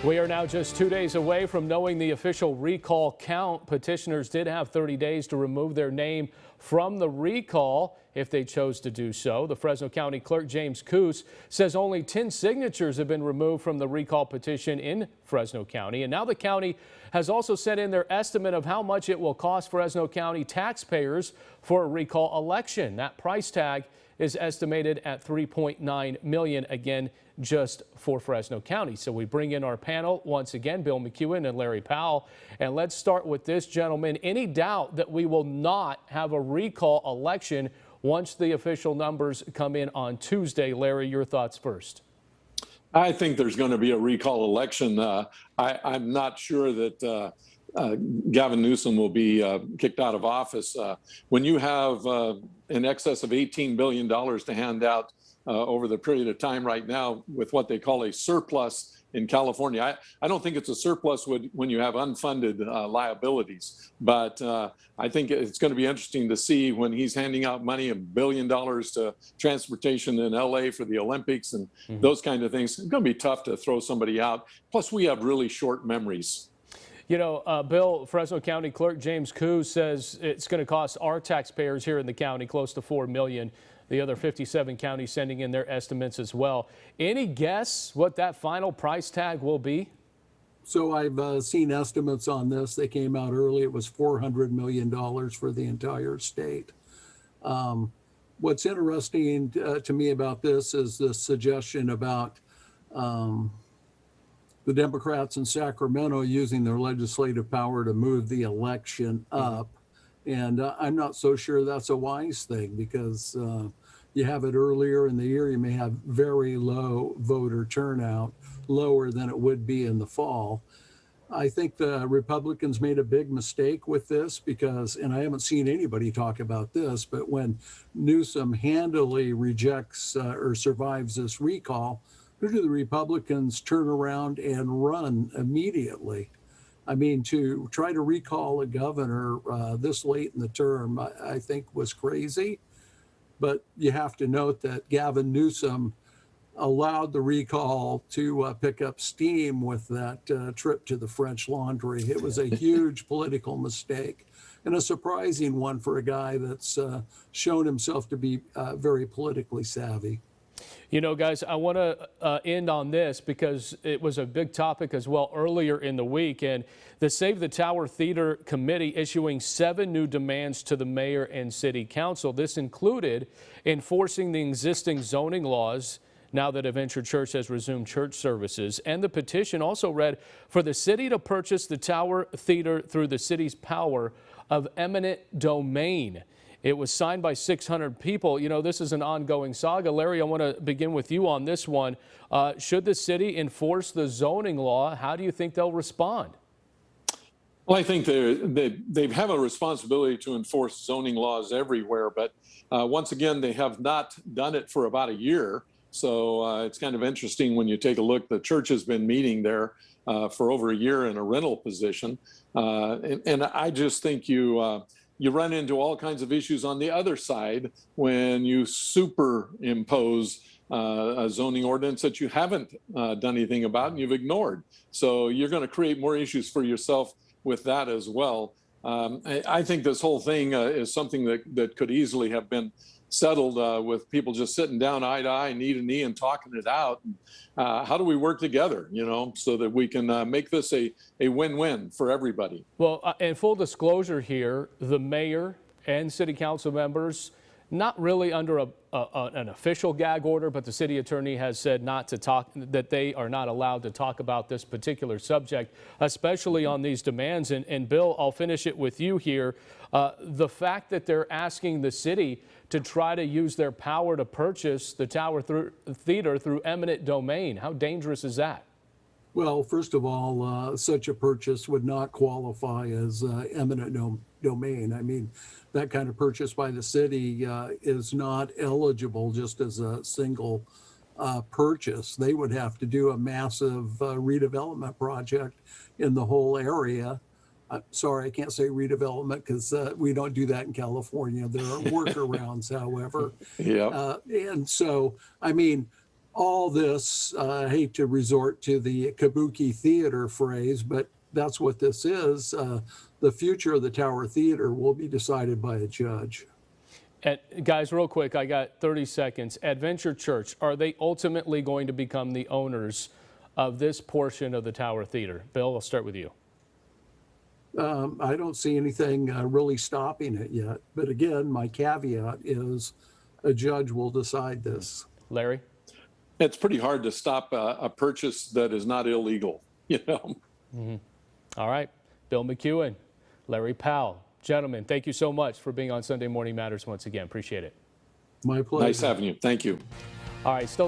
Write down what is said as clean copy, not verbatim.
We are now just 2 days away from knowing the official recall count. Petitioners did have 30 days to remove their name from the recall if they chose to do so. The Fresno County Clerk James Coos says only 10 signatures have been removed from the recall petition in Fresno County. And now the county has also sent in their estimate of how much it will cost Fresno County taxpayers for a recall election. That price tag is estimated at $3.9 million, again, just for Fresno County. So we bring in our panel once again, Bill McEwen and Larry Powell. And let's start with this gentleman. Any doubt that we will not have a recall election once the official numbers come in on Tuesday? Larry, your thoughts first. I think there's going to be a recall election. I'm not sure that Gavin Newsom will be kicked out of office. When you have in excess of $18 billion to hand out over the period of time right now with what they call a surplus in California. I don't think it's a surplus when you have unfunded liabilities, but I think it's going to be interesting to see when he's handing out money, $1 billion to transportation in LA for the Olympics and those kind of things. It's going to be tough to throw somebody out. Plus, we have really short memories. You know, Bill, Fresno County Clerk James Coos says it's going to cost our taxpayers here in the county close to $4 million. The other 57 counties sending in their estimates as well. Any guess what that final price tag will be? So I've seen estimates on this. They came out early. It was $400 million for the entire state. What's interesting to me about this is the suggestion about the Democrats in Sacramento using their legislative power to move the election up. And I'm not so sure that's a wise thing because you have it earlier in the year, you may have very low voter turnout, lower than it would be in the fall. I think the Republicans made a big mistake with this because, and I haven't seen anybody talk about this, but when Newsom handily rejects or survives this recall, who do the Republicans turn around and run immediately? I mean, to try to recall a governor this late in the term, I think was crazy. But you have to note that Gavin Newsom allowed the recall to pick up steam with that trip to the French Laundry. It was a huge political mistake and a surprising one for a guy that's shown himself to be very politically savvy. You know, guys, I want to end on this because it was a big topic as well earlier in the week. And the Save the Tower Theater Committee issuing 7 new demands to the mayor and city council. This included enforcing the existing zoning laws now that Adventure Church has resumed church services. And the petition also read for the city to purchase the Tower Theater through the city's power of eminent domain. It was signed by 600 people. You know, this is an ongoing saga. Larry, I want to begin with you on this one. Should the city enforce the zoning law? How do you think they'll respond? Well, I think they have a responsibility to enforce zoning laws everywhere. But once again, they have not done it for about a year. So it's kind of interesting when you take a look. The church has been meeting there for over a year in a rental position. And I just think you run into all kinds of issues on the other side when you superimpose a zoning ordinance that you haven't done anything about and you've ignored. So you're going to create more issues for yourself with that as well. I think this whole thing is something that could easily have been settled with people just sitting down eye to eye, knee to knee, and talking it out. How do we work together, you know, so that we can make this a win-win for everybody? Well, and full disclosure here, the mayor and city council members, not really under an official gag order, but the city attorney has said not to talk, that they are not allowed to talk about this particular subject, especially on these demands. And Bill, I'll finish it with you here. The fact that they're asking the city to try to use their power to purchase the Tower Theater through eminent domain, how dangerous is that? Well, first of all, such a purchase would not qualify as eminent domain. I mean, that kind of purchase by the city is not eligible just as a single purchase. They would have to do a massive redevelopment project in the whole area. Sorry, I can't say redevelopment because we don't do that in California. There are workarounds, however. Yeah. And so, I mean, all this, I hate to resort to the kabuki theater phrase, but that's what this is. The future of the Tower Theater will be decided by a judge. And guys, real quick, I got 30 seconds. Adventure Church, are they ultimately going to become the owners of this portion of the Tower Theater? Bill, I'll start with you. I don't see anything really stopping it yet. But again, my caveat is a judge will decide this. Larry? It's pretty hard to stop a purchase that is not illegal, you know. All right. Bill McEwen, Larry Powell. Gentlemen, thank you so much for being on Sunday Morning Matters once again. Appreciate it. My pleasure. Nice having you. Thank you. All right. Still